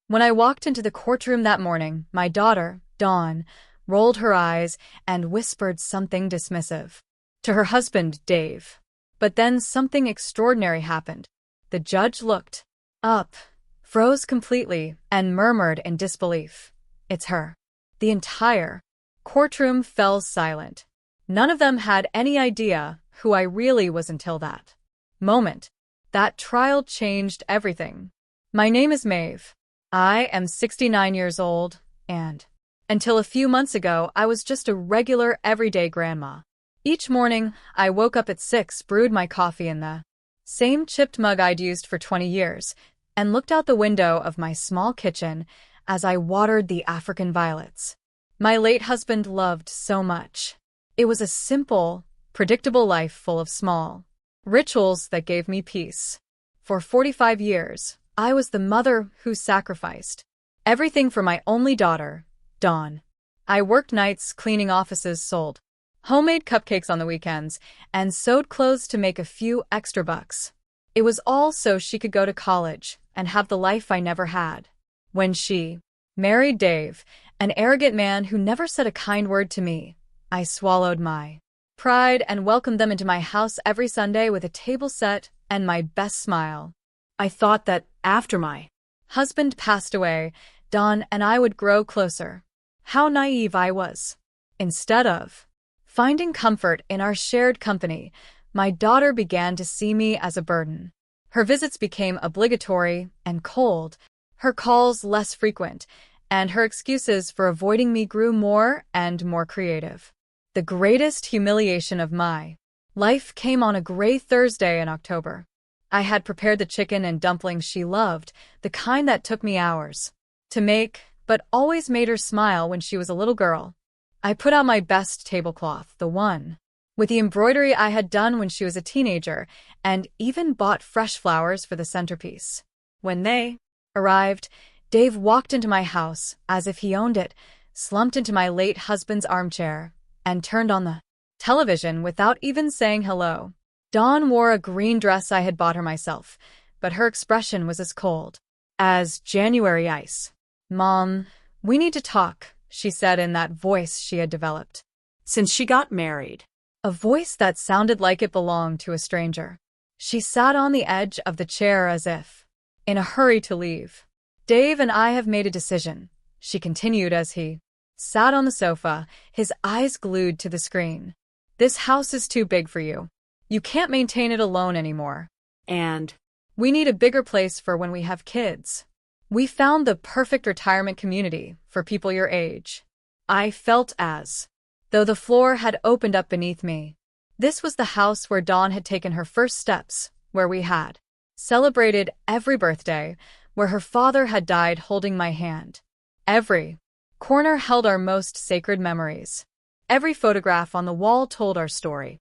When I walked into the courtroom that morning, my daughter, Dawn, rolled her eyes and whispered something dismissive to her husband, Dave. But then something extraordinary happened. The judge looked up, froze completely, and murmured in disbelief, "It's her." The entire courtroom fell silent. None of them had any idea who I really was until that moment. That trial changed everything. My name is Maeve. I am 69 years old, and until a few months ago, I was just a regular, everyday grandma. Each morning, I woke up at 6, brewed my coffee in the same chipped mug I'd used for 20 years, and looked out the window of my small kitchen as I watered the African violets my late husband loved so much. It was a simple, predictable life full of small rituals that gave me peace. For 45 years, I was the mother who sacrificed everything for my only daughter, Dawn. I worked nights cleaning offices, sold homemade cupcakes on the weekends, and sewed clothes to make a few extra bucks. It was all so she could go to college and have the life I never had. When she married Dave, an arrogant man who never said a kind word to me, I swallowed my pride and welcomed them into my house every Sunday with a table set and my best smile. I thought that after my husband passed away, Dawn and I would grow closer. How naive I was. Instead of finding comfort in our shared company, my daughter began to see me as a burden. Her visits became obligatory and cold, her calls less frequent, and her excuses for avoiding me grew more and more creative. The greatest humiliation of my life came on a gray Thursday in October. I had prepared the chicken and dumplings she loved, the kind that took me hours to make, but always made her smile when she was a little girl. I put out my best tablecloth, the one with the embroidery I had done when she was a teenager, and even bought fresh flowers for the centerpiece. When they arrived, Dave walked into my house as if he owned it, slumped into my late husband's armchair, and turned on the television without even saying hello. Dawn wore a green dress I had bought her myself, but her expression was as cold as January ice. "Mom, we need to talk," she said in that voice she had developed since she got married. A voice that sounded like it belonged to a stranger. She sat on the edge of the chair as if in a hurry to leave. "Dave and I have made a decision," she continued as he sat on the sofa, his eyes glued to the screen. "This house is too big for you. You can't maintain it alone anymore. And we need a bigger place for when we have kids. We found the perfect retirement community for people your age." I felt as though the floor had opened up beneath me. This was the house where Dawn had taken her first steps, where we had celebrated every birthday, where her father had died holding my hand. Every corner held our most sacred memories. Every photograph on the wall told our story.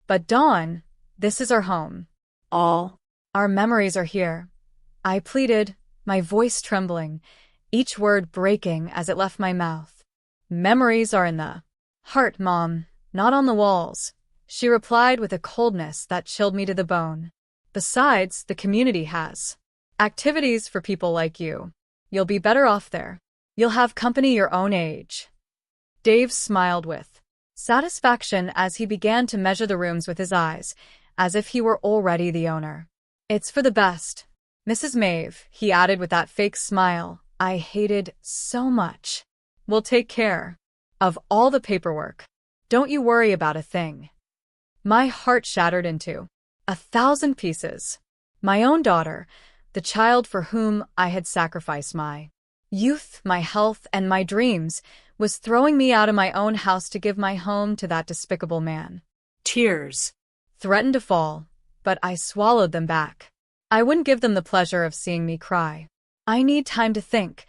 "But Dawn, this is our home. All our memories are here," I pleaded, my voice trembling, each word breaking as it left my mouth. "Memories are in the heart, Mom, not on the walls," she replied with a coldness that chilled me to the bone. "Besides, the community has activities for people like you. You'll be better off there. You'll have company your own age." Dave smiled with satisfaction as he began to measure the rooms with his eyes, as if he were already the owner. "It's for the best, Mrs. Maeve," he added with that fake smile I hated so much. "We'll take care of all the paperwork. Don't you worry about a thing." My heart shattered into 1,000 pieces. My own daughter, the child for whom I had sacrificed my youth, my health, and my dreams, was throwing me out of my own house to give my home to that despicable man. Tears threatened to fall, but I swallowed them back. I wouldn't give them the pleasure of seeing me cry. "I need time to think,"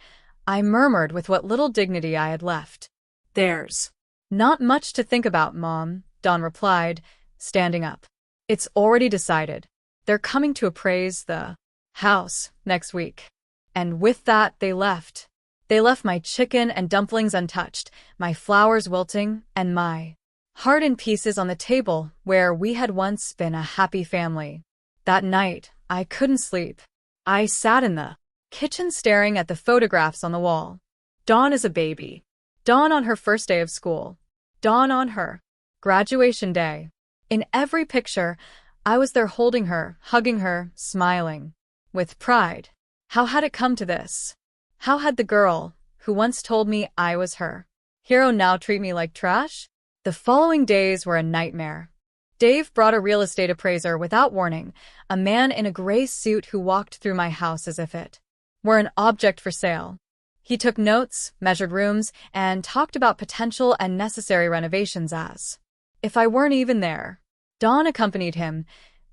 I murmured with what little dignity I had left. "There's not much to think about, Mom," Dawn replied, standing up. "It's already decided. They're coming to appraise the house next week." And with that, they left. They left my chicken and dumplings untouched, my flowers wilting, and my heart in pieces on the table where we had once been a happy family. That night, I couldn't sleep. I sat in the kitchen staring at the photographs on the wall. Dawn is a baby. Dawn on her first day of school. Dawn on her graduation day. In every picture, I was there holding her, hugging her, smiling. With pride. How had it come to this? How had the girl, who once told me I was her hero, now treat me like trash? The following days were a nightmare. Dave brought a real estate appraiser without warning, a man in a gray suit who walked through my house as if it were an object for sale. He took notes, measured rooms, and talked about potential and necessary renovations as if I weren't even there. Dawn accompanied him,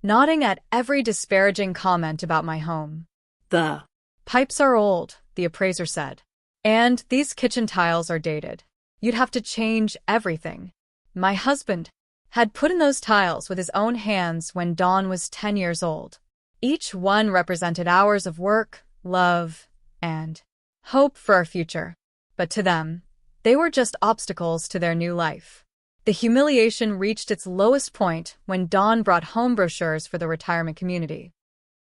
nodding at every disparaging comment about my home. The pipes are old, the appraiser said. And these kitchen tiles are dated. You'd have to change everything. My husband had put in those tiles with his own hands when Dawn was 10 years old. Each one represented hours of work, love, and hope for our future. But to them, they were just obstacles to their new life. The humiliation reached its lowest point when Dawn brought home brochures for the retirement community.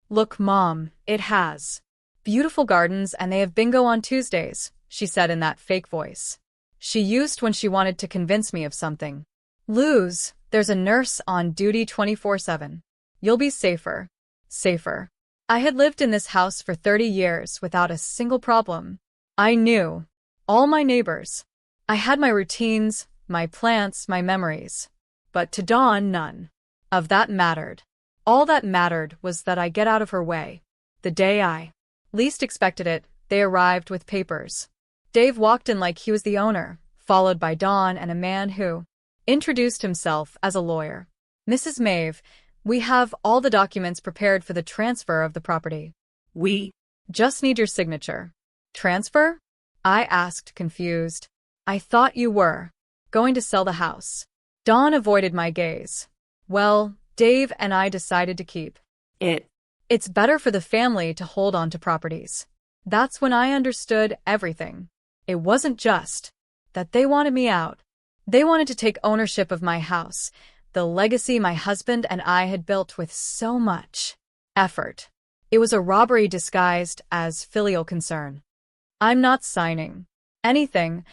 Look, Mom, it has beautiful gardens and they have bingo on Tuesdays, she said in that fake voice she used when she wanted to convince me of something. Luz, there's a nurse on duty 24/7. You'll be safer. Safer. I had lived in this house for 30 years without a single problem. I knew all my neighbors. I had my routines, my plants, my memories. But to Dawn, none of that mattered. All that mattered was that I get out of her way. The day I least expected it, they arrived with papers. Dave walked in like he was the owner, followed by Dawn and a man who introduced himself as a lawyer. Mrs. Maeve, we have all the documents prepared for the transfer of the property. We just need your signature. Transfer? I asked, confused. I thought you were going to sell the house. Dawn avoided my gaze. Well, Dave and I decided to keep it. It's better for the family to hold on to properties. That's when I understood everything. It wasn't just that they wanted me out. They wanted to take ownership of my house, the legacy my husband and I had built with so much effort. It was a robbery disguised as filial concern. I'm not signing anything,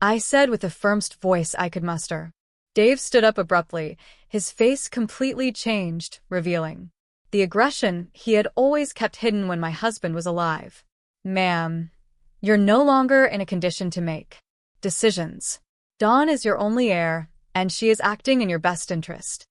I said with the firmest voice I could muster. Dave stood up abruptly, his face completely changed, revealing the aggression he had always kept hidden when my husband was alive. Ma'am, you're no longer in a condition to make decisions. Dawn is your only heir, and she is acting in your best interest.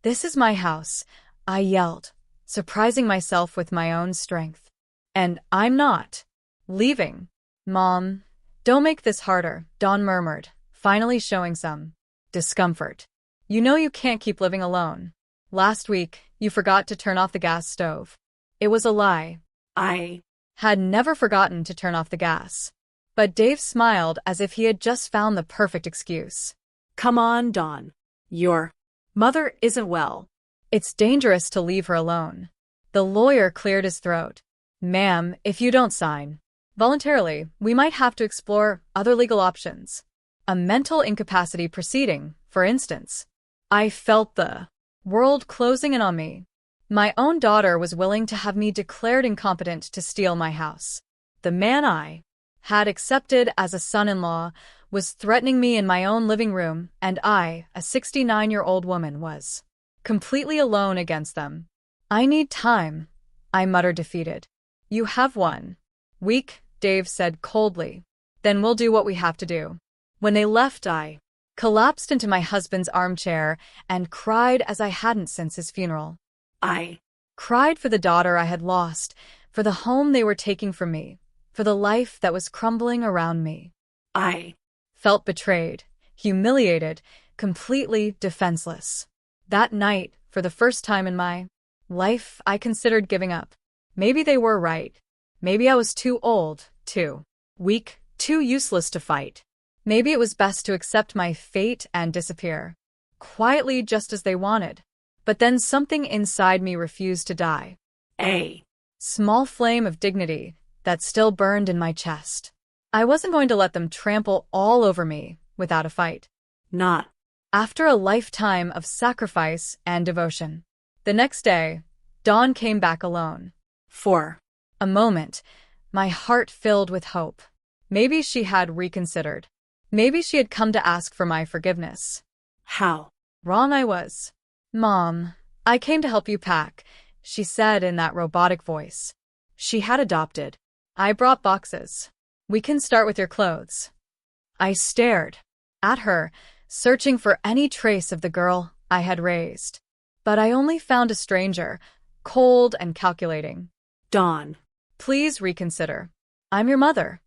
This is my house, I yelled, surprising myself with my own strength. And I'm not leaving. Mom, don't make this harder, Dawn murmured, finally showing some discomfort. You know you can't keep living alone. Last week, you forgot to turn off the gas stove. It was a lie. I had never forgotten to turn off the gas. But Dave smiled as if he had just found the perfect excuse. Come on, Dawn. Your mother isn't well. It's dangerous to leave her alone. The lawyer cleared his throat. Ma'am, if you don't sign voluntarily, we might have to explore other legal options. A mental incapacity proceeding, for instance. I felt the world closing in on me. My own daughter was willing to have me declared incompetent to steal my house. The man I had accepted as a son-in-law was threatening me in my own living room, and I, a 69-year-old woman, was completely alone against them. I need time, I muttered, defeated. You have 1 week, Dave said coldly. Then we'll do what we have to do. When they left, I collapsed into my husband's armchair and cried as I hadn't since his funeral. I cried for the daughter I had lost, for the home they were taking from me, for the life that was crumbling around me. I felt betrayed, humiliated, completely defenseless. That night, for the first time in my life, I considered giving up. Maybe they were right. Maybe I was too old, too weak, too useless to fight. Maybe it was best to accept my fate and disappear, quietly just as they wanted. But then something inside me refused to die. A small flame of dignity that still burned in my chest. I wasn't going to let them trample all over me without a fight. Not after a lifetime of sacrifice and devotion. The next day, Dawn came back alone. For a moment, My heart filled with hope. Maybe she had reconsidered. Maybe she had come to ask for my forgiveness. How? Wrong I was. Mom, I came to help you pack, she said in that robotic voice she had adopted. I brought boxes. We can start with your clothes. I stared at her, searching for any trace of the girl I had raised. But I only found a stranger, cold and calculating. Dawn. Please reconsider. I'm your mother.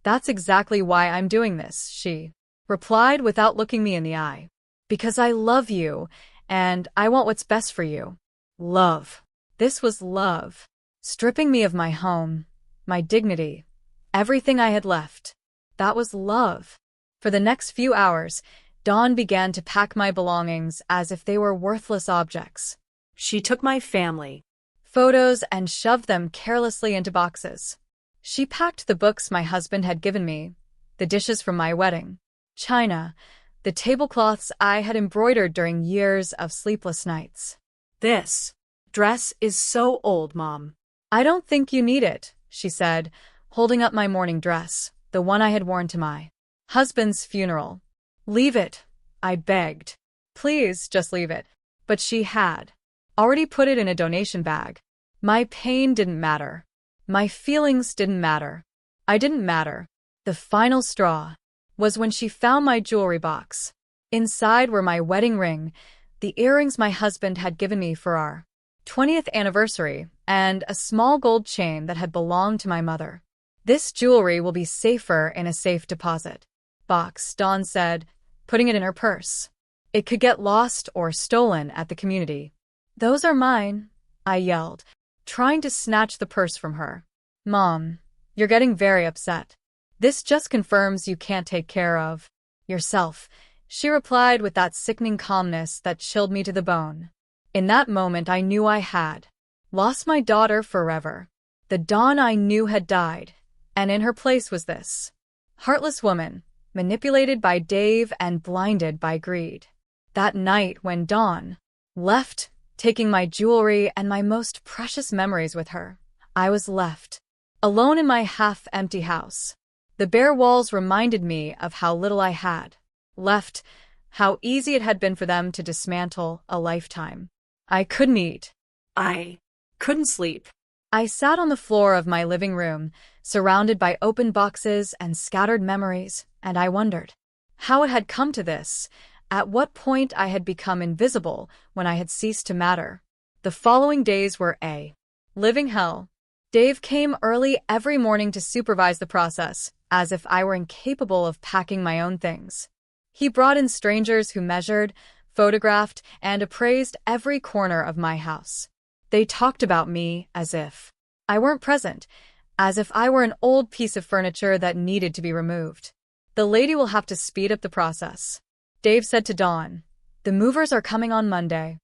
That's exactly why I'm doing this, she replied without looking me in the eye. Because I love you, and I want what's best for you. Love. This was love. Stripping me of my home, my dignity, everything I had left. That was love. For the next few hours, Dawn began to pack my belongings as if they were worthless objects. She took my family photos and shoved them carelessly into boxes. She packed the books my husband had given me, the dishes from my wedding, china, the tablecloths I had embroidered during years of sleepless nights. This dress is so old, Mom. I don't think you need it, she said, holding up my morning dress, the one I had worn to my husband's funeral. Leave it, I begged. Please, just leave it. But she had already put it in a donation bag. My pain didn't matter. My feelings didn't matter. I didn't matter. The final straw was when she found my jewelry box. Inside were my wedding ring, the earrings my husband had given me for our 20th anniversary, and a small gold chain that had belonged to my mother. This jewelry will be safer in a safe deposit box, Dawn said, putting it in her purse. It could get lost or stolen at the community. Those are mine, I yelled, trying to snatch the purse from her. Mom, you're getting very upset. This just confirms you can't take care of yourself, she replied with that sickening calmness that chilled me to the bone. In that moment I knew I had lost my daughter forever. The Dawn I knew had died, and in her place was this heartless woman, manipulated by Dave and blinded by greed. That night when Dawn left, taking my jewelry and my most precious memories with her, I was left alone in my half-empty house. The bare walls reminded me of how little I had left, how easy it had been for them to dismantle a lifetime. I couldn't eat. I couldn't sleep. I sat on the floor of my living room, surrounded by open boxes and scattered memories, and I wondered how it had come to this, at what point I had become invisible when I had ceased to matter. The following days were a living hell. Dave came early every morning to supervise the process, as if I were incapable of packing my own things. He brought in strangers who measured, photographed, and appraised every corner of my house. They talked about me as if I weren't present, as if I were an old piece of furniture that needed to be removed. The lady will have to speed up the process, Dave said to Dawn. The movers are coming on Monday.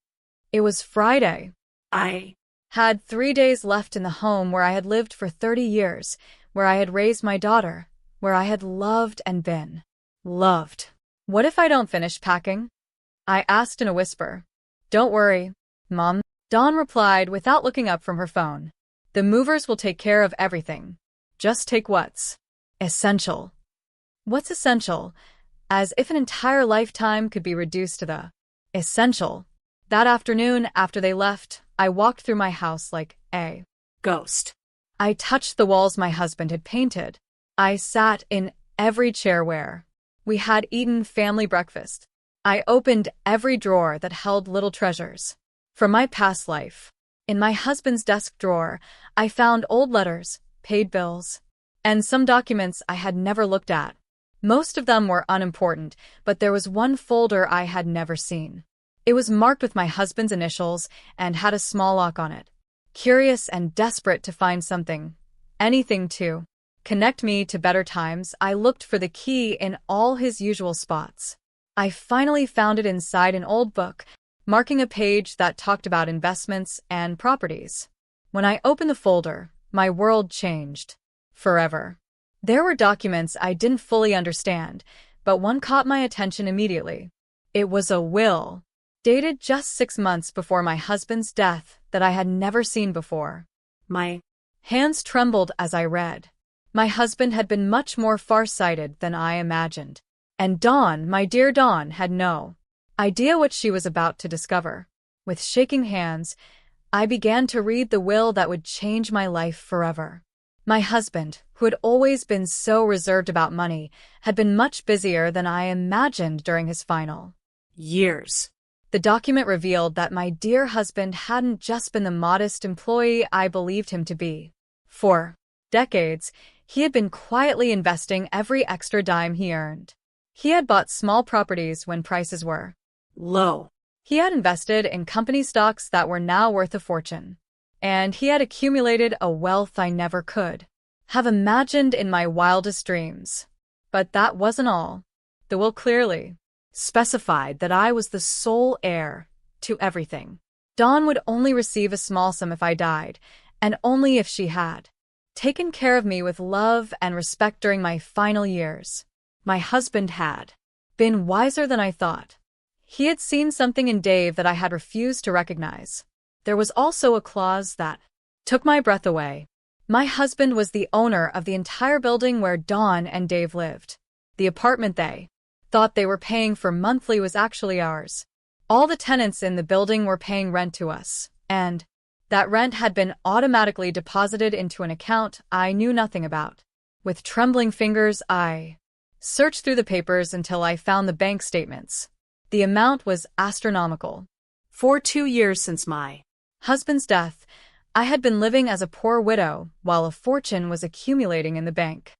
It was Friday. I had 3 days left in the home where I had lived for 30 years, where I had raised my daughter, where I had loved and been loved. What if I don't finish packing? I asked in a whisper. Don't worry, Mom, Dawn replied without looking up from her phone. The movers will take care of everything. Just take what's essential. What's essential? As if an entire lifetime could be reduced to the essential. That afternoon, after they left, I walked through my house like a ghost. I touched the walls my husband had painted. I sat in every chair where we had eaten family breakfast. I opened every drawer that held little treasures from my past life. In my husband's desk drawer, I found old letters, paid bills, and some documents I had never looked at. Most of them were unimportant, but there was one folder I had never seen. It was marked with my husband's initials and had a small lock on it. Curious and desperate to find something, anything to connect me to better times, I looked for the key in all his usual spots. I finally found it inside an old book, marking a page that talked about investments and properties. When I opened the folder, my world changed forever. There were documents I didn't fully understand, but one caught my attention immediately. It was a will, dated just 6 months before my husband's death, that I had never seen before. My Hands trembled as I read. My husband had been much more far-sighted than I imagined. And Dawn, my dear Dawn, had no idea what she was about to discover. With shaking hands, I began to read the will that would change my life forever. My husband, who had always been so reserved about money, had been much busier than I imagined during his final years. The document revealed that my dear husband hadn't just been the modest employee I believed him to be. For decades, he had been quietly investing every extra dime he earned. He had bought small properties when prices were low. He had invested in company stocks that were now worth a fortune. And he had accumulated a wealth I never could have imagined in my wildest dreams. But that wasn't all. The will clearly specified that I was the sole heir to everything. Dawn would only receive a small sum if I died, and only if she had taken care of me with love and respect during my final years. My husband had been wiser than I thought. He had seen something in Dave that I had refused to recognize. There was also a clause that took my breath away. My husband was the owner of the entire building where Dawn and Dave lived. The apartment they thought they were paying for monthly was actually ours. All the tenants in the building were paying rent to us, and that rent had been automatically deposited into an account I knew nothing about. With trembling fingers, I searched through the papers until I found the bank statements. The amount was astronomical. For 2 years since my husband's death, I had been living as a poor widow while a fortune was accumulating in the bank.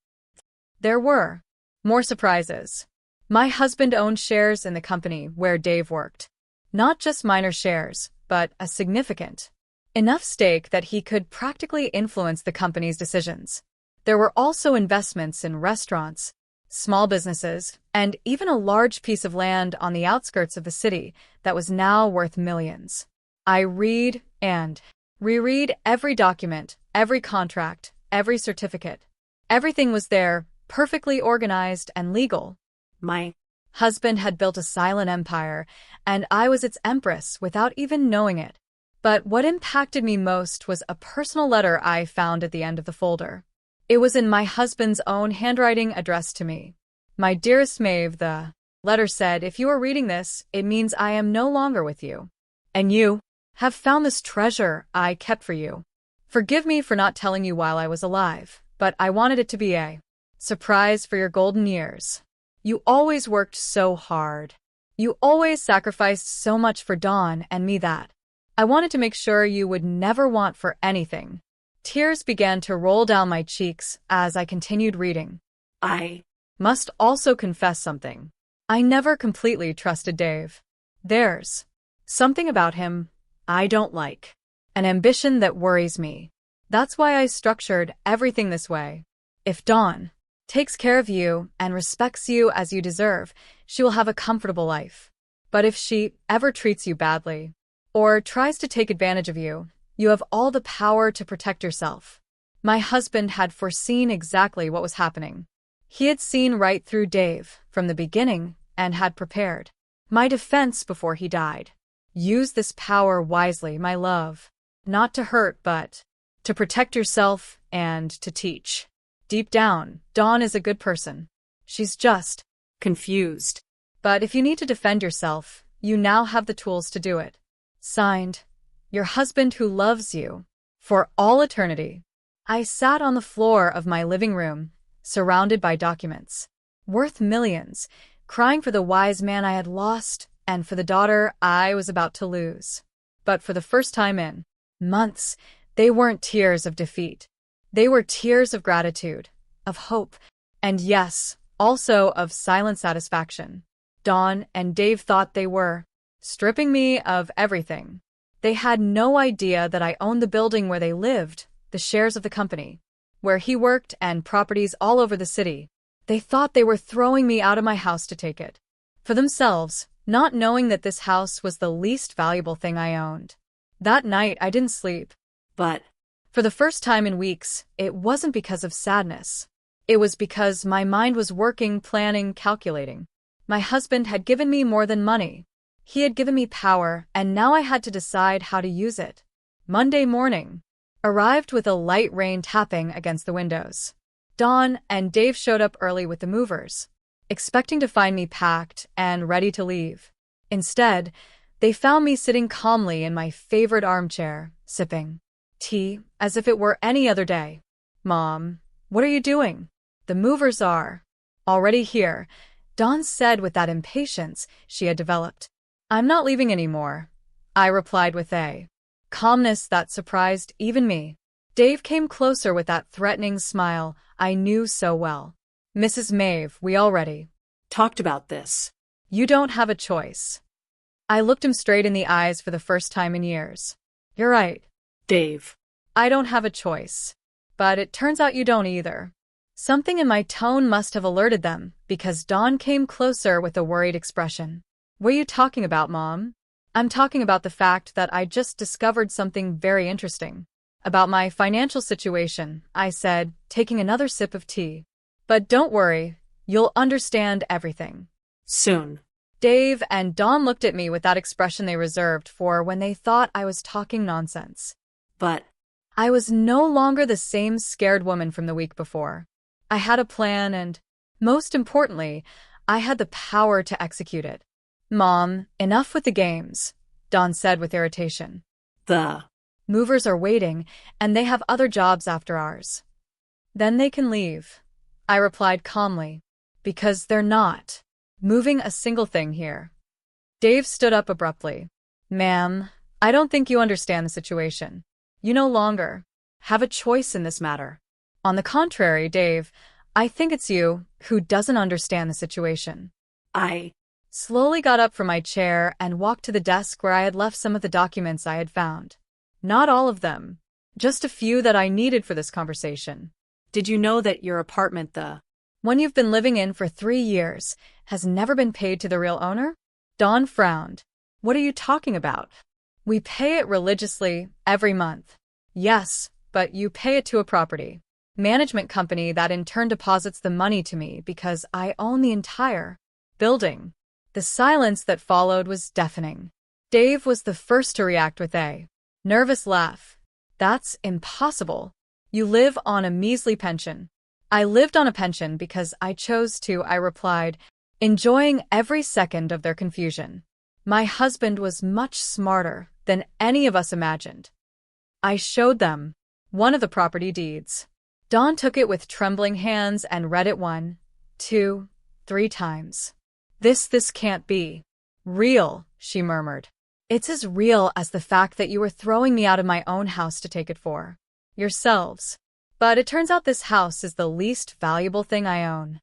There were more surprises. My husband owned shares in the company where Dave worked. Not just minor shares, but a significant enough stake that he could practically influence the company's decisions. There were also investments in restaurants, small businesses, and even a large piece of land on the outskirts of the city that was now worth millions. I read and reread every document, every contract, every certificate. Everything was there, perfectly organized and legal. My husband had built a silent empire, and I was its empress without even knowing it. But what impacted me most was a personal letter I found at the end of the folder. It was in my husband's own handwriting addressed to me. My dearest Maeve, the letter said, if you are reading this, it means I am no longer with you. And you have found this treasure I kept for you. Forgive me for not telling you while I was alive, but I wanted it to be a surprise for your golden years. You always worked so hard. You always sacrificed so much for Dawn and me that I wanted to make sure you would never want for anything. Tears began to roll down my cheeks as I continued reading. I must also confess something. I never completely trusted Dave. There's something about him I don't like. An ambition that worries me. That's why I structured everything this way. If Dawn takes care of you and respects you as you deserve, she will have a comfortable life. But if she ever treats you badly, or tries to take advantage of you, you have all the power to protect yourself. My husband had foreseen exactly what was happening. He had seen right through Dave from the beginning and had prepared my defense before he died. Use this power wisely, my love. Not to hurt, but to protect yourself and to teach. Deep down, Dawn is a good person. She's just confused. But if you need to defend yourself, you now have the tools to do it. Signed, your husband who loves you. For all eternity. I sat on the floor of my living room, surrounded by documents worth millions, crying for the wise man I had lost and for the daughter I was about to lose. But for the first time in months, they weren't tears of defeat. They were tears of gratitude, of hope, and yes, also of silent satisfaction. Dawn and Dave thought they were stripping me of everything. They had no idea that I owned the building where they lived, the shares of the company, where he worked, and properties all over the city. They thought they were throwing me out of my house to take it for themselves, not knowing that this house was the least valuable thing I owned. That night, I didn't sleep. But for the first time in weeks, it wasn't because of sadness. It was because my mind was working, planning, calculating. My husband had given me more than money. He had given me power, and now I had to decide how to use it. Monday morning. arrived with a light rain tapping against the windows. Dawn and Dave showed up early with the movers, expecting to find me packed and ready to leave. Instead, they found me sitting calmly in my favorite armchair, sipping tea as if it were any other day. "Mom, what are you doing?" "The movers are already here," Dawn said with that impatience she had developed. "I'm not leaving anymore," I replied with a calmness that surprised even me. Dave came closer with that threatening smile I knew so well. "Mrs. Maeve, we already Talked about this. You don't have a choice." I looked him straight in the eyes for the first time in years. "You're right, Dave. I don't have a choice. But it turns out you don't either." Something in my tone must have alerted them, because Dawn came closer with a worried expression. "What are you talking about, Mom?" "I'm talking about the fact that I just discovered something very interesting. About my financial situation," I said, taking another sip of tea. "But don't worry, you'll understand everything Soon." Dave and Dawn looked at me with that expression they reserved for when they thought I was talking nonsense. But I was no longer the same scared woman from the week before. I had a plan and, most importantly, I had the power to execute it. "Mom, enough with the games," Dawn said with irritation. the "Movers are waiting, and they have other jobs after ours." "Then they can leave," I replied calmly. "Because they're not moving a single thing here." Dave stood up abruptly. "Ma'am, I don't think you understand the situation. You no longer have a choice in this matter." "On the contrary, Dave, I think it's you who doesn't understand the situation." I Slowly got up from my chair and walked to the desk where I had left some of the documents I had found. Not all of them, just a few that I needed for this conversation. Did you know that your apartment, the "One you've been living in for 3 years, has never been paid to the real owner?" Dawn frowned. "What are you talking about?" "We pay it religiously every month." "Yes, but you pay it to a property management company that in turn deposits the money to me because I own the entire building." The silence that followed was deafening. Dave was the first to react with a nervous laugh. "That's impossible. You live on a measly pension." "I lived on a pension because I chose to," I replied, enjoying every second of their confusion. "My husband was much smarter than any of us imagined." I showed them one of the property deeds. Dawn took it with trembling hands and read it 1, 2, 3 times. This can't be real," she murmured. "It's as real as the fact that you were throwing me out of my own house to take it for yourselves. But it turns out this house is the least valuable thing I own."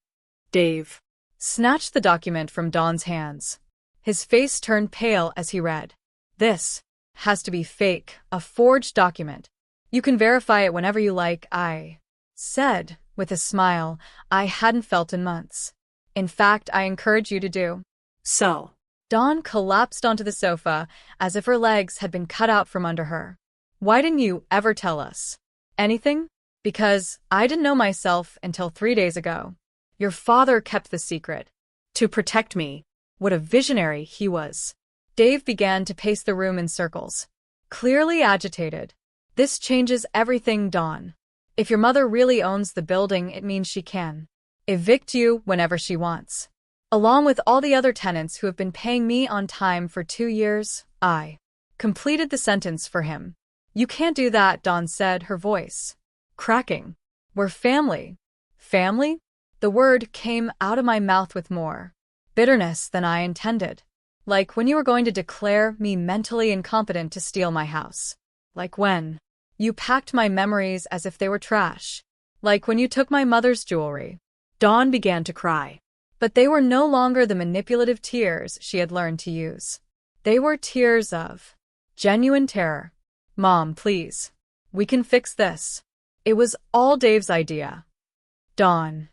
Dave Snatched the document from Dawn's hands. His face turned pale as he read. "This has to be fake, a forged document. You can verify it whenever you like," I said, with a smile I hadn't felt in months. "In fact, I encourage you to do so. Dawn collapsed onto the sofa as if her legs had been cut out from under her. "Why didn't you ever tell us anything?" "Because I didn't know myself until 3 days ago. Your father kept the secret to protect me." What a visionary he was. Dave began to pace the room in circles, clearly agitated. "This changes everything, Dawn. If your mother really owns the building, it means she can evict you whenever she wants, along with all the other tenants who have been paying me on time for 2 years. I completed the sentence for him. "You can't do that," Dawn said, her voice cracking. "We're family." "Family?" The word came out of my mouth with more bitterness than I intended. "Like when you were going to declare me mentally incompetent to steal my house. Like when you packed my memories as if they were trash. Like when you took my mother's jewelry." Dawn began to cry. But they were no longer the manipulative tears she had learned to use. They were tears of genuine terror. "Mom, please. We can fix this. It was all Dave's idea." "Dawn."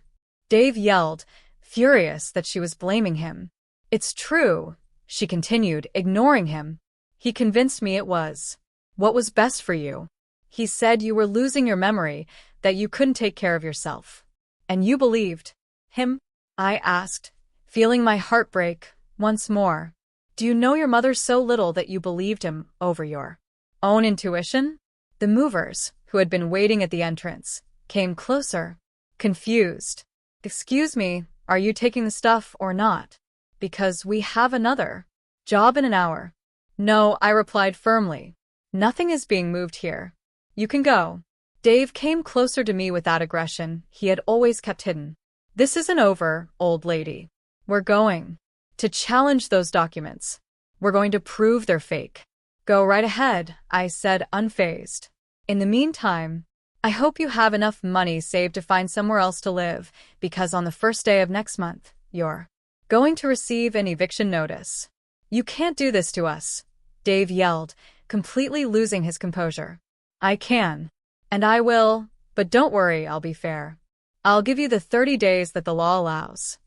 Dave yelled, furious that she was blaming him. "It's true," she continued, ignoring him. "He convinced me it was what was best for you. He said you were losing your memory, that you couldn't take care of yourself. And you believed him?" I asked, feeling my heart break once more. "Do you know your mother so little that you believed him over your own intuition?" The movers who had been waiting at the entrance, came closer, confused. "Excuse me, are you taking the stuff or not? Because we have another job in an hour." "No," I replied firmly. "Nothing is being moved here. You can go." Dave came closer to me with that aggression he had always kept hidden. "This isn't over, old lady. We're going to challenge those documents. We're going to prove they're fake." "Go right ahead," I said, unfazed. "In the meantime, I hope you have enough money saved to find somewhere else to live, because on the first day of next month, you're going to receive an eviction notice." "You can't do this to us," Dave yelled, completely losing his composure. "I can. And I will, but don't worry, I'll be fair. I'll give you the 30 days that the law allows."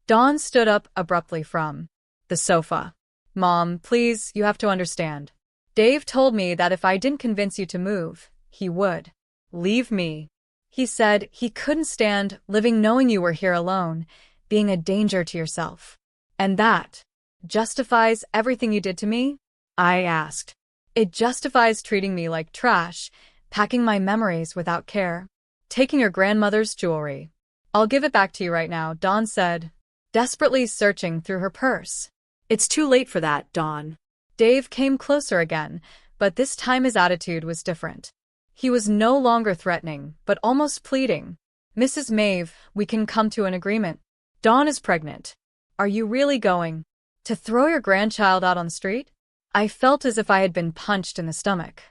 Dawn stood up abruptly from the sofa. "Mom, please, you have to understand. Dave told me that if I didn't convince you to move, he would leave me. He said he couldn't stand living knowing you were here alone, being a danger to yourself. And that justifies everything you did to me?" I asked. "It justifies treating me like trash, packing my memories without care, taking your grandmother's jewelry." "I'll give it back to you right now," Dawn said, desperately searching through her purse. It's too late for that, Dawn. Dave came closer again, but this time his attitude was different. He was no longer threatening, but almost pleading. "Mrs. Maeve, we can come to an agreement. Dawn is pregnant. Are you really going to throw your grandchild out on the street?" I felt as if I had been punched in the stomach.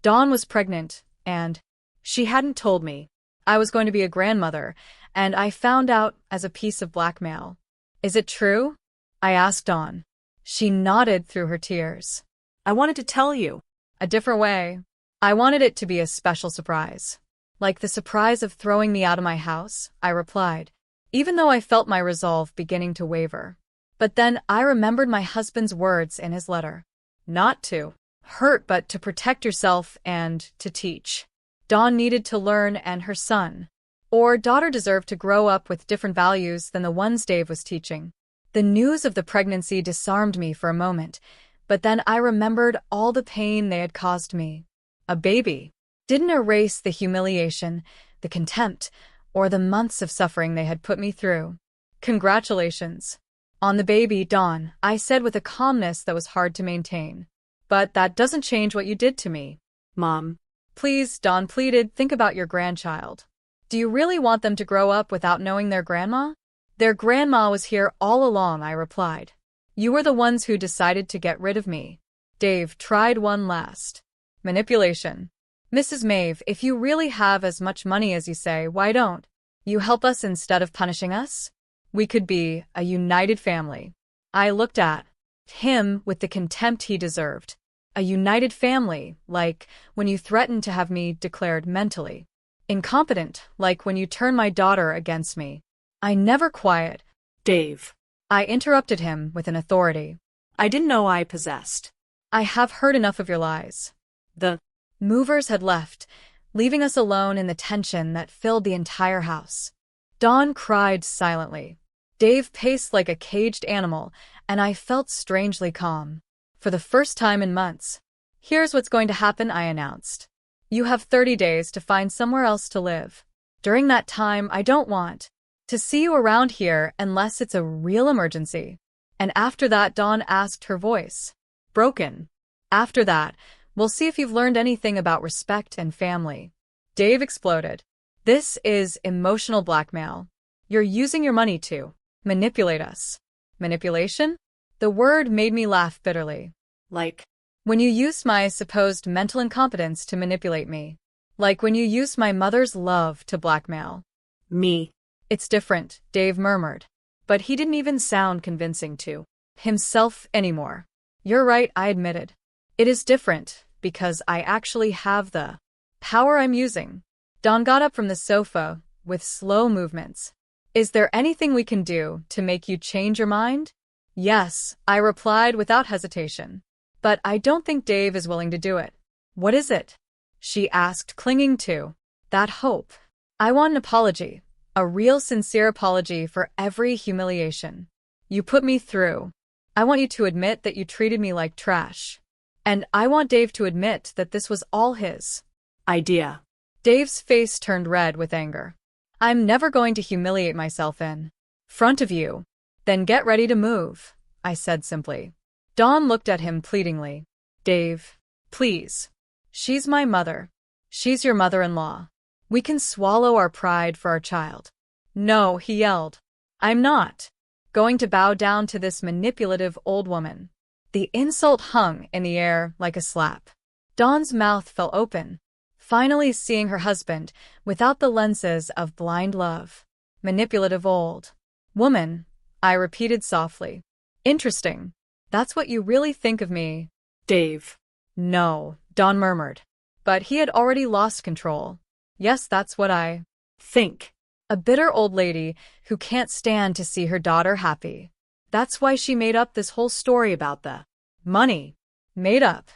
Dawn was pregnant, and she hadn't told me. I was going to be a grandmother, and I found out as a piece of blackmail. "Is it true?" I asked Dawn. She nodded through her tears. I wanted to tell you. A different way. I wanted it to be a special surprise. "Like the surprise of throwing me out of my house," I replied, even though I felt my resolve beginning to waver. But then I remembered my husband's words in his letter. Not to hurt, but to protect yourself and to teach. Dawn needed to learn, and her son or daughter deserved to grow up with different values than the ones Dave was teaching. The news of the pregnancy disarmed me for a moment, but then I remembered all the pain they had caused me. A baby didn't erase the humiliation, the contempt, or the months of suffering they had put me through. "Congratulations on the baby, Dawn," I said with a calmness that was hard to maintain. "But that doesn't change what you did to me." Mom. "Please," Dawn pleaded, "think about your grandchild. Do you really want them to grow up without knowing their grandma?" "Their grandma was here all along," I replied. "You were the ones who decided to get rid of me." Dave tried one last manipulation. "Mrs. Maeve, if you really have as much money as you say, why don't you help us instead of punishing us? We could be a united family." I looked at him with the contempt he deserved. A united family, like when you threatened to have me declared mentally incompetent, like when you turn my daughter against me. I never quiet. Dave. I interrupted him with an authority. I didn't know I possessed. "I have heard enough of your lies." The movers had left, leaving us alone in the tension that filled the entire house. Dawn cried silently. Dave paced like a caged animal, and I felt strangely calm. For the first time in months. "Here's what's going to happen," I announced. "You have 30 days to find somewhere else to live. During that time, I don't want to see you around here unless it's a real emergency." "And after that," Dawn asked, her voice broken. "After that, we'll see if you've learned anything about respect and family." Dave exploded. "This is emotional blackmail. You're using your money to manipulate us." Manipulation? The word made me laugh bitterly. Like when you used my supposed mental incompetence to manipulate me. Like when you used my mother's love to blackmail me. "It's different," Dave murmured. But he didn't even sound convincing to himself anymore. "You're right," I admitted. "It is different, because I actually have the power I'm using." Dawn got up from the sofa with slow movements. "Is there anything we can do to make you change your mind?" "Yes," I replied without hesitation. "But I don't think Dave is willing to do it." "What is it?" she asked, clinging to that hope. "I want an apology. A real sincere apology for every humiliation you put me through. I want you to admit that you treated me like trash. And I want Dave to admit that this was all his idea. Dave's face turned red with anger. I'm never going to humiliate myself in front of you. Then get ready to move, I said simply. Dawn looked at him pleadingly. Dave, please. She's my mother. She's your mother-in-law. We can swallow our pride for our child. No, he yelled. I'm not going to bow down to this manipulative old woman. The insult hung in the air like a slap. Dawn's mouth fell open, finally seeing her husband without the lenses of blind love. Manipulative old woman, I repeated softly. Interesting. That's what you really think of me, Dave. No, Dawn murmured. But he had already lost control. Yes, that's what I think. A bitter old lady who can't stand to see her daughter happy. That's why she made up this whole story about the money. Made up.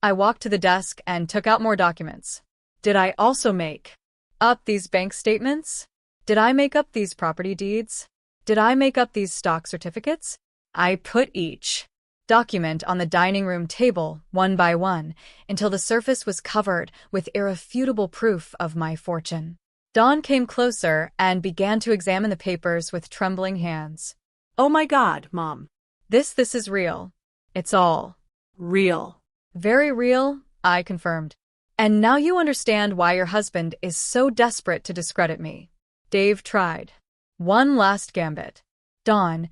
I walked to the desk and took out more documents. Did I also make up these bank statements? Did I make up these property deeds? Did I make up these stock certificates? I put each document on the dining room table, one by one, until the surface was covered with irrefutable proof of my fortune. Dawn came closer and began to examine the papers with trembling hands. Oh my God, Mom. This is real. It's all real. Very real, I confirmed. And now you understand why your husband is so desperate to discredit me. Dave tried. One last gambit. Dawn,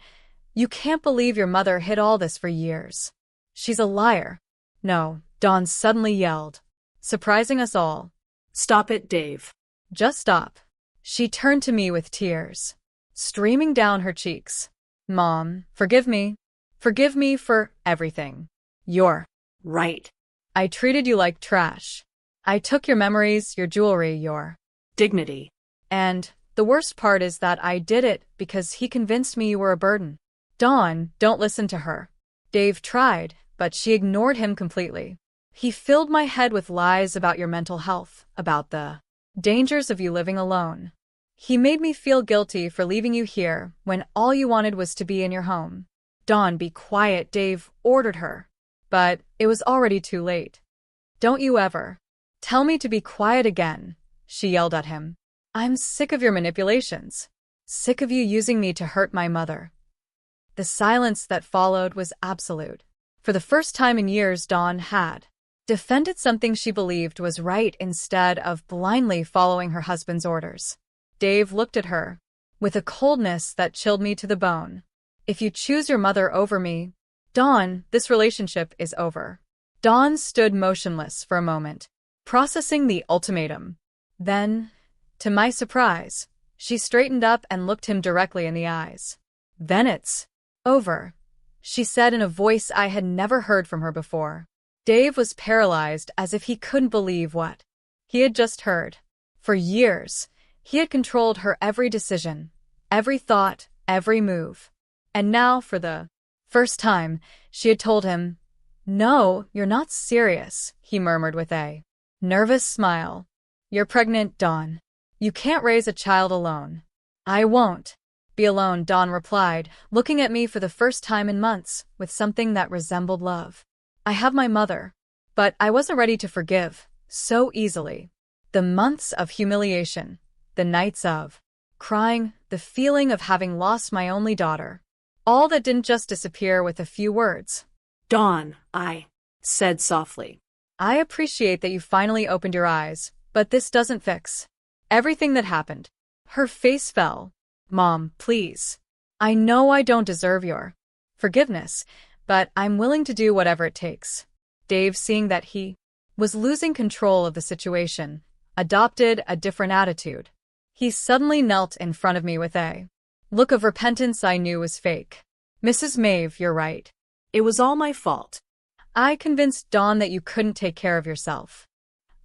you can't believe your mother hid all this for years. She's a liar. No, Dawn suddenly yelled, surprising us all. Stop it, Dave. Just stop. She turned to me with tears streaming down her cheeks. Mom, forgive me. Forgive me for everything. You're right. I treated you like trash. I took your memories, your jewelry, your dignity. And the worst part is that I did it because he convinced me you were a burden. Dawn, don't listen to her. Dave tried, but she ignored him completely. He filled my head with lies about your mental health, about the dangers of you living alone. He made me feel guilty for leaving you here when all you wanted was to be in your home. Dawn, be quiet, Dave ordered her. But it was already too late. Don't you ever tell me to be quiet again, she yelled at him. I'm sick of your manipulations. Sick of you using me to hurt my mother. The silence that followed was absolute. For the first time in years, Dawn had defended something she believed was right instead of blindly following her husband's orders. Dave looked at her with a coldness that chilled me to the bone. If you choose your mother over me, Dawn, this relationship is over. Dawn stood motionless for a moment, processing the ultimatum. Then, to my surprise, she straightened up and looked him directly in the eyes. Then it's over, she said in a voice I had never heard from her before. Dave was paralyzed as if he couldn't believe what he had just heard. For years, he had controlled her every decision, every thought, every move. And now, for the first time, she had told him, No, you're not serious, he murmured with a nervous smile. You're pregnant, Dawn. You can't raise a child alone. I won't be alone, Dawn replied, looking at me for the first time in months with something that resembled love. I have my mother, but I wasn't ready to forgive so easily. The months of humiliation, the nights of crying, the feeling of having lost my only daughter. All that didn't just disappear with a few words. Dawn, I said softly. I appreciate that you finally opened your eyes, but this doesn't fix everything that happened. Her face fell. Mom, please. I know I don't deserve your forgiveness, but I'm willing to do whatever it takes. Dave, seeing that he was losing control of the situation, adopted a different attitude. He suddenly knelt in front of me with a look of repentance I knew was fake. Mrs. Maeve, you're right. It was all my fault. I convinced Dawn that you couldn't take care of yourself.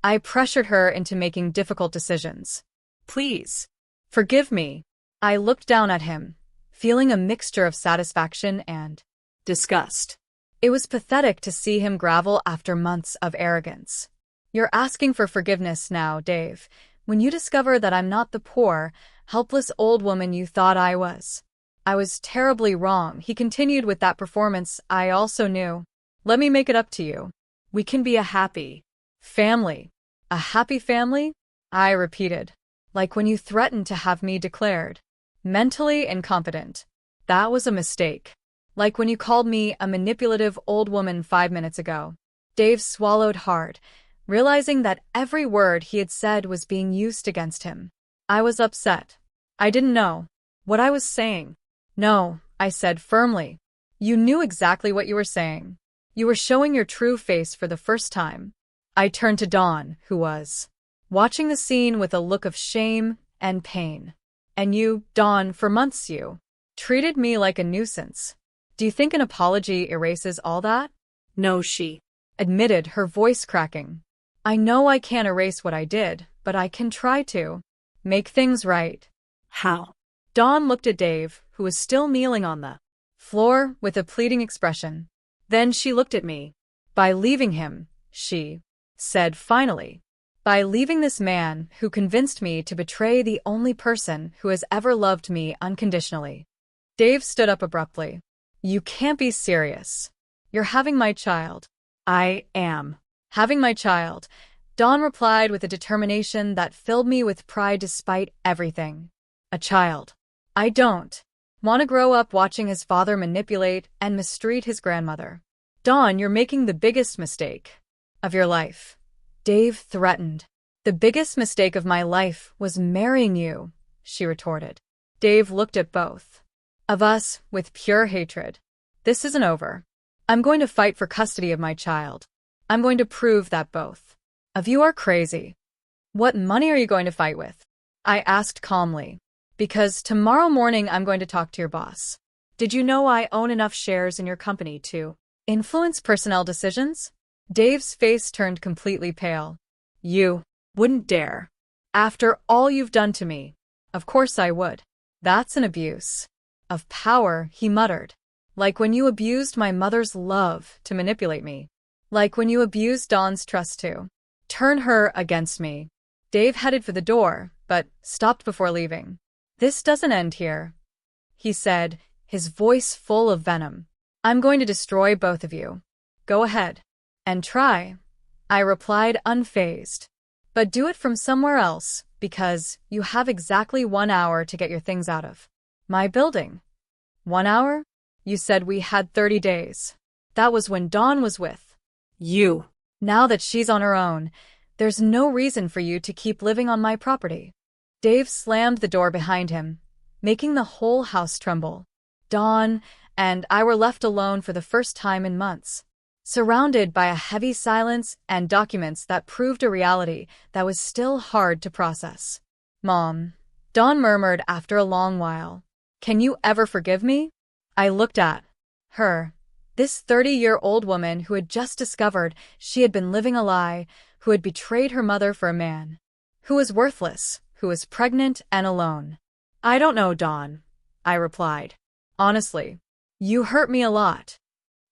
I pressured her into making difficult decisions. Please, forgive me. I looked down at him, feeling a mixture of satisfaction and disgust. It was pathetic to see him grovel after months of arrogance. You're asking for forgiveness now, Dave, when you discover that I'm not the poor, helpless old woman you thought I was. I was terribly wrong, he continued with that performance I also knew. Let me make it up to you. We can be a happy family. A happy family? I repeated. Like when you threatened to have me declared mentally incompetent. That was a mistake. Like when you called me a manipulative old woman 5 minutes ago. Dave swallowed hard, realizing that every word he had said was being used against him. I was upset. I didn't know what I was saying. No, I said firmly. You knew exactly what you were saying. You were showing your true face for the first time. I turned to Dawn, who was watching the scene with a look of shame and pain. And you, Dawn, for months you treated me like a nuisance. Do you think an apology erases all that? No, she Admitted, her voice cracking. I know I can't erase what I did, but I can try to make things right. How? Dawn looked at Dave, who was still kneeling on the floor with a pleading expression. Then she looked at me. By leaving him, she said finally. By leaving this man who convinced me to betray the only person who has ever loved me unconditionally. Dave stood up abruptly. You can't be serious. You're having my child. I am having my child, Dawn replied with a determination that filled me with pride despite everything. A child. I don't want to grow up watching his father manipulate and mistreat his grandmother. Dawn, you're making the biggest mistake of your life. Dave threatened. The biggest mistake of my life was marrying you, she retorted. Dave looked at both of us with pure hatred. This isn't over. I'm going to fight for custody of my child. I'm going to prove that both of you are crazy. What money are you going to fight with? I asked calmly. Because tomorrow morning I'm going to talk to your boss. Did you know I own enough shares in your company to influence personnel decisions? Dave's face turned completely pale. You wouldn't dare. After all you've done to me. Of course I would. That's an abuse of power, he muttered. Like when you abused my mother's love to manipulate me. Like when you abused Dawn's trust to turn her against me. Dave headed for the door, but stopped before leaving. This doesn't end here, he said, his voice full of venom. I'm going to destroy both of you. Go ahead. And try, I replied unfazed. But do it from somewhere else, because you have exactly 1 hour to get your things out of my building. 1 hour? You said we had 30 days. That was when Dawn was with you. Now that she's on her own, there's no reason for you to keep living on my property. Dave slammed the door behind him, making the whole house tremble. Dawn and I were left alone for the first time in months, surrounded by a heavy silence and documents that proved a reality that was still hard to process. Mom, Dawn murmured after a long while. Can you ever forgive me? I looked at her, this 30-year-old woman who had just discovered she had been living a lie, who had betrayed her mother for a man who was worthless, who was pregnant and alone. I don't know, Dawn, I replied. Honestly, you hurt me a lot.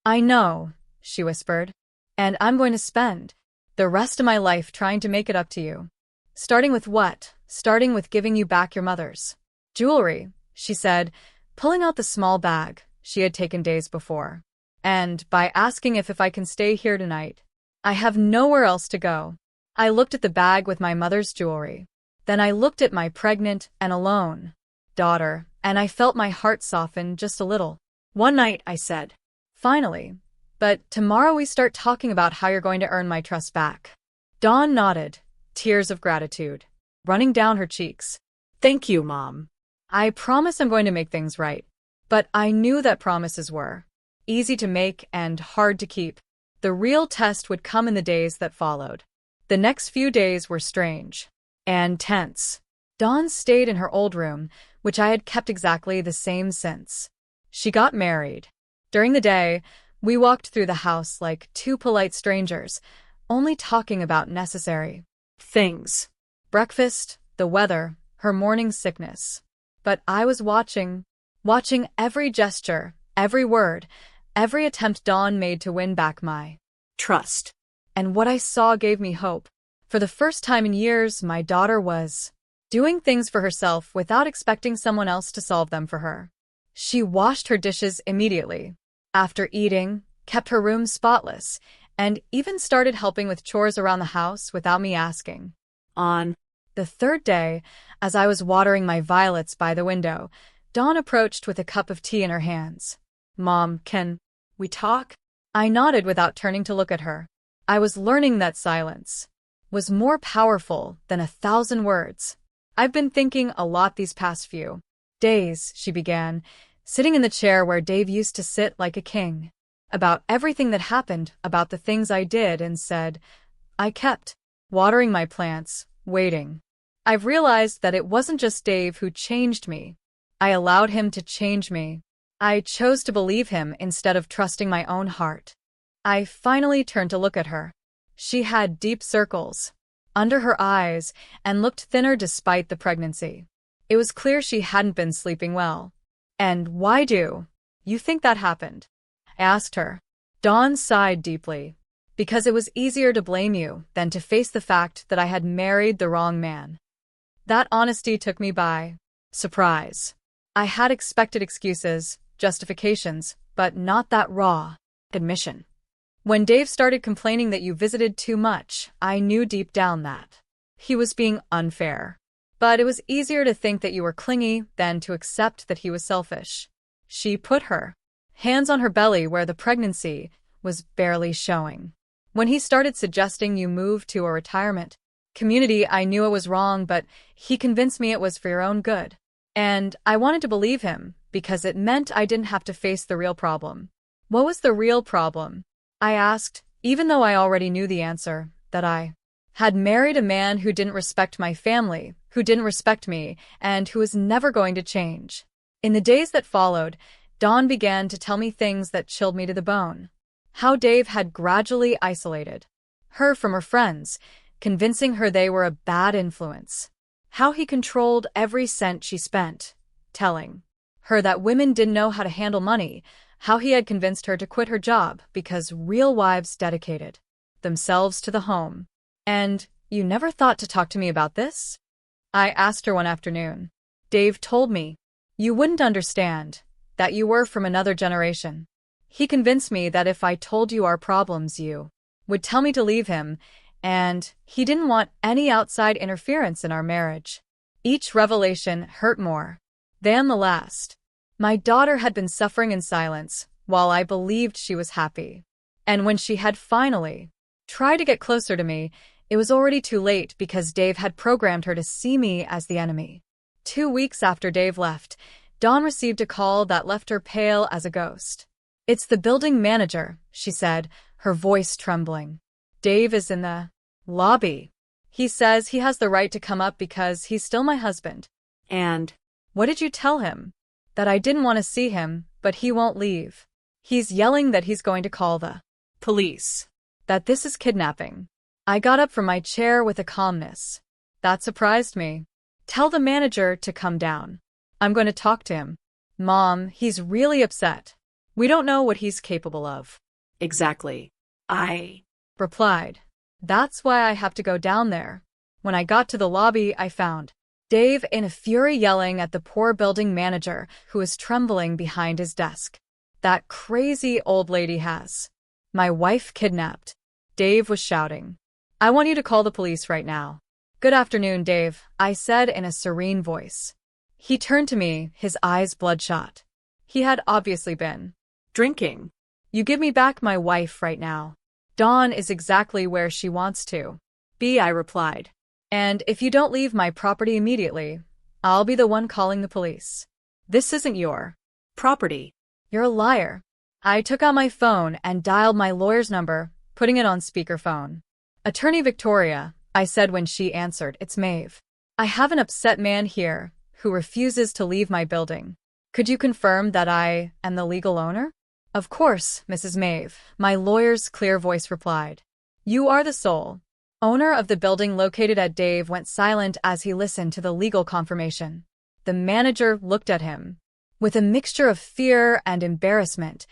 I know, she whispered, and I'm going to spend the rest of my life trying to make it up to you. Starting with what? Starting with giving you back your mother's jewelry, she said, pulling out the small bag she had taken days before. And by asking if I can stay here tonight. I have nowhere else to go. I looked at the bag with my mother's jewelry. Then I looked at my pregnant and alone daughter, and I felt my heart soften just a little. One night, I said, finally, but tomorrow we start talking about how you're going to earn my trust back. Dawn nodded, tears of gratitude running down her cheeks. Thank you, Mom. I promise I'm going to make things right. But I knew that promises were easy to make and hard to keep. The real test would come in the days that followed. The next few days were strange and tense. Dawn stayed in her old room, which I had kept exactly the same since she got married. During the day, we walked through the house like two polite strangers, only talking about necessary things. Breakfast, the weather, her morning sickness. But I was watching every gesture, every word, every attempt Dawn made to win back my trust. And what I saw gave me hope. For the first time in years, my daughter was doing things for herself without expecting someone else to solve them for her. She washed her dishes immediately. After eating, kept her room spotless, and even started helping with chores around the house without me asking. On The third day, as I was watering my violets by the window, Dawn approached with a cup of tea in her hands. "Mom, can we talk?" I nodded without turning to look at her. I was learning that silence was more powerful than 1,000 words. "I've been thinking a lot these past few days," she began, sitting in the chair where Dave used to sit like a king, "about everything that happened, about the things I did and said. I kept watering my plants, waiting. I've realized that it wasn't just Dave who changed me. I allowed him to change me. I chose to believe him instead of trusting my own heart." I finally turned to look at her. She had deep circles under her eyes and looked thinner despite the pregnancy. It was clear she hadn't been sleeping well. "And why do you think that happened?" I asked her. Dawn sighed deeply. "Because it was easier to blame you than to face the fact that I had married the wrong man." That honesty took me by surprise. I had expected excuses, justifications, but not that raw admission. "When Dave started complaining that you visited too much, I knew deep down that he was being unfair. But it was easier to think that you were clingy than to accept that he was selfish." She put her hands on her belly where the pregnancy was barely showing. "When he started suggesting you move to a retirement community, I knew it was wrong, but he convinced me it was for your own good. And I wanted to believe him because it meant I didn't have to face the real problem." "What was the real problem?" I asked, even though I already knew the answer, that I had married a man who didn't respect my family, who didn't respect me, and who was never going to change. In the days that followed, Dawn began to tell me things that chilled me to the bone. How Dave had gradually isolated her from her friends, convincing her they were a bad influence. How he controlled every cent she spent, telling her that women didn't know how to handle money. How he had convinced her to quit her job because real wives dedicated themselves to the home. "And you never thought to talk to me about this?" I asked her one afternoon. "Dave told me you wouldn't understand, that you were from another generation. He convinced me that if I told you our problems you would tell me to leave him, and he didn't want any outside interference in our marriage." Each revelation hurt more than the last. My daughter had been suffering in silence, while I believed she was happy. And when she had finally tried to get closer to me, it was already too late because Dave had programmed her to see me as the enemy. 2 weeks after Dave left, Dawn received a call that left her pale as a ghost. "It's the building manager," she said, her voice trembling. "Dave is in the lobby. He says he has the right to come up because he's still my husband." and "What did you tell him?" "That I didn't want to see him, but he won't leave. He's yelling that he's going to call the police. that this is kidnapping." I got up from my chair with a calmness that surprised me. "Tell the manager to come down. I'm going to talk to him." "Mom, he's really upset. We don't know what he's capable of." Exactly. I replied. "That's why I have to go down there." When I got to the lobby, I found Dave in a fury yelling at the poor building manager who was trembling behind his desk. "That crazy old lady has my wife kidnapped," Dave was shouting. "I want you to call the police right now." "Good afternoon, Dave," I said in a serene voice. He turned to me, his eyes bloodshot. He had obviously been drinking. "You give me back my wife right now. Dawn is exactly where she wants to be," I replied. "And if you don't leave my property immediately, I'll be the one calling the police." "This isn't your property." "You're a liar." I took out my phone and dialed my lawyer's number, putting it on speakerphone. "Attorney Victoria," I said when she answered, "it's Maeve. I have an upset man here who refuses to leave my building. Could you confirm that I am the legal owner?" "Of course, Mrs. Maeve," my lawyer's clear voice replied. "You are the sole owner of the building located at." Dave went silent as he listened to the legal confirmation. The manager looked at him with a mixture of fear and embarrassment,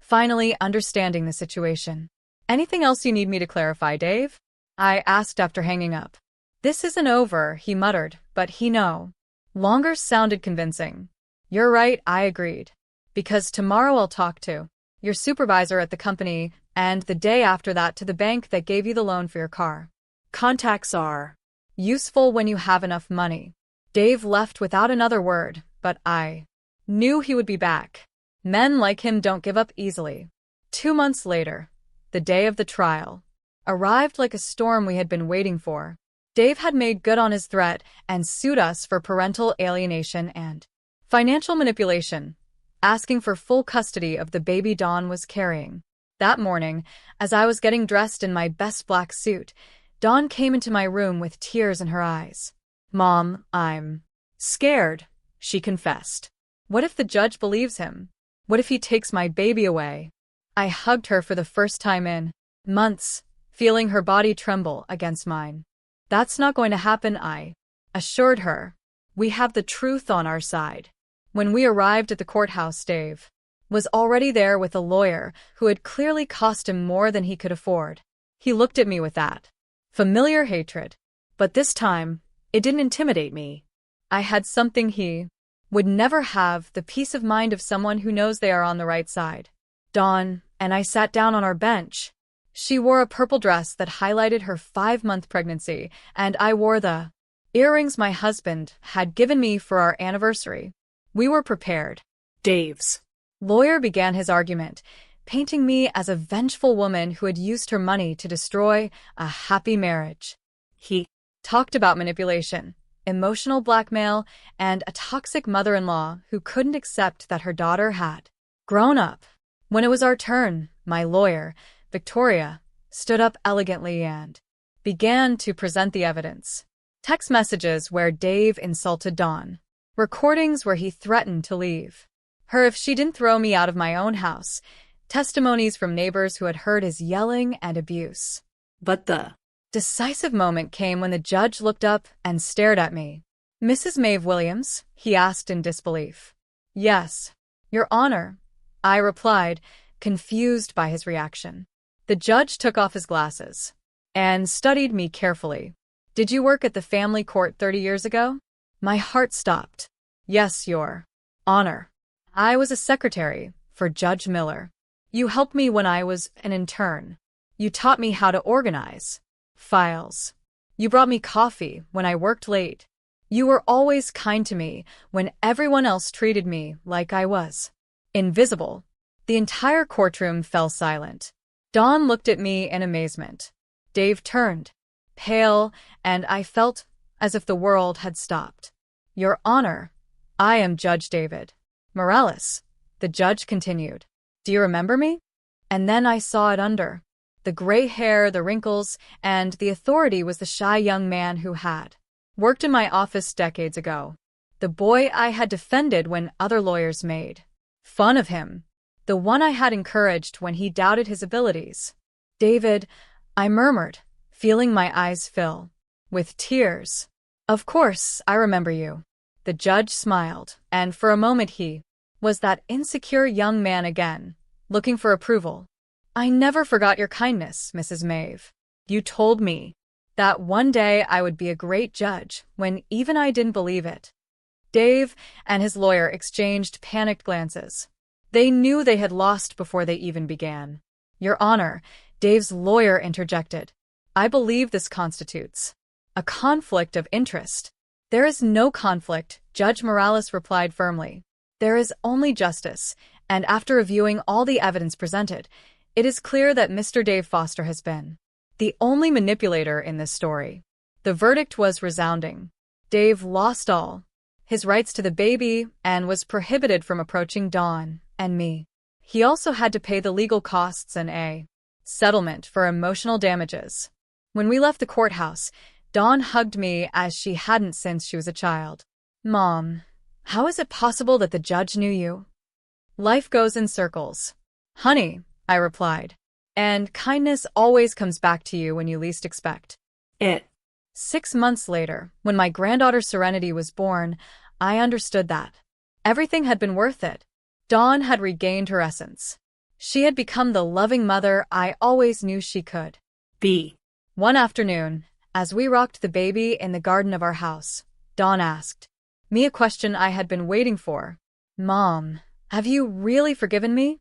finally understanding the situation. "Anything else you need me to clarify, Dave?" I asked after hanging up. "This isn't over," he muttered, but he no longer sounded convincing. "You're right," I agreed. "Because tomorrow I'll talk to your supervisor at the company and the day after that to the bank that gave you the loan for your car. Contacts are Useful when you have enough money. Dave left without another word, but I knew he would be back. Men like him don't give up easily. 2 months later, the day of the trial arrived like a storm we had been waiting for. Dave had made good on his threat and sued us for parental alienation and financial manipulation, asking for full custody of the baby Dawn was carrying. That morning, as I was getting dressed in my best black suit, Dawn came into my room with tears in her eyes. "Mom, I'm scared," she confessed. "What if the judge believes him? What if he takes my baby away?" I hugged her for the first time in months, feeling her body tremble against mine. "That's not going to happen," I assured her. "We have the truth on our side." When we arrived at the courthouse, Dave was already there with a lawyer who had clearly cost him more than he could afford. He looked at me with that familiar hatred, but this time, it didn't intimidate me. I had something he would never have, the peace of mind of someone who knows they are on the right side. Dawn and I sat down on our bench. She wore a purple dress that highlighted her 5-month pregnancy, and I wore the earrings my husband had given me for our anniversary. We were prepared. Dave's Lawyer began his argument, painting me as a vengeful woman who had used her money to destroy a happy marriage. He talked about manipulation, emotional blackmail, and a toxic mother-in-law who couldn't accept that her daughter had grown up. When it was our turn, my lawyer, Victoria, stood up elegantly and began to present the evidence. Text messages where Dave insulted Dawn. Recordings where he threatened to leave her if she didn't throw me out of my own house. Testimonies from neighbors who had heard his yelling and abuse. But the decisive moment came when the judge looked up and stared at me. "Mrs. Maeve Williams?" he asked in disbelief. "Yes, Your Honor," I replied, confused by his reaction. The judge took off his glasses and studied me carefully. "Did you work at the family court 30 years ago?" My heart stopped. "Yes, Your Honor. I was a secretary for Judge Miller. You helped me when I was an intern. You taught me how to organize files. You brought me coffee when I worked late. You were always kind to me when everyone else treated me like I was invisible." The entire courtroom fell silent. Dawn looked at me in amazement. Dave turned pale, and I felt as if the world had stopped. "Your Honor, I am Judge David Morales," the judge continued. "Do you remember me?" And then I saw it under the gray hair, the wrinkles, and the authority was the shy young man who had worked in my office decades ago. The boy I had defended when other lawyers made fun of him. The one I had encouraged when he doubted his abilities. "David," I murmured, feeling my eyes fill with tears. "Of course, I remember you." The judge smiled, and for a moment he was that insecure young man again, looking for approval. "I never forgot your kindness, Mrs. Maeve. You told me that one day I would be a great judge when even I didn't believe it." Dave and his lawyer exchanged panicked glances. They knew they had lost before they even began. "Your Honor," Dave's lawyer interjected, "I believe this constitutes a conflict of interest." "There is no conflict," Judge Morales replied firmly. "There is only justice, and after reviewing all the evidence presented, it is clear that Mr. Dave Foster has been the only manipulator in this story." The verdict was resounding. Dave lost all his rights to the baby and was prohibited from approaching Dawn and me. He also had to pay the legal costs and a settlement for emotional damages. When we left the courthouse, Dawn hugged me as she hadn't since she was a child. "Mom, how is it possible that the judge knew you?" "Life goes in circles, honey," I replied. "And kindness always comes back to you when you least expect it." 6 months later, when my granddaughter Serenity was born, I understood that everything had been worth it. Dawn had regained her essence. She had become the loving mother I always knew she could be. One afternoon, as we rocked the baby in the garden of our house, Dawn asked me a question I had been waiting for. "Mom, have you really forgiven me?"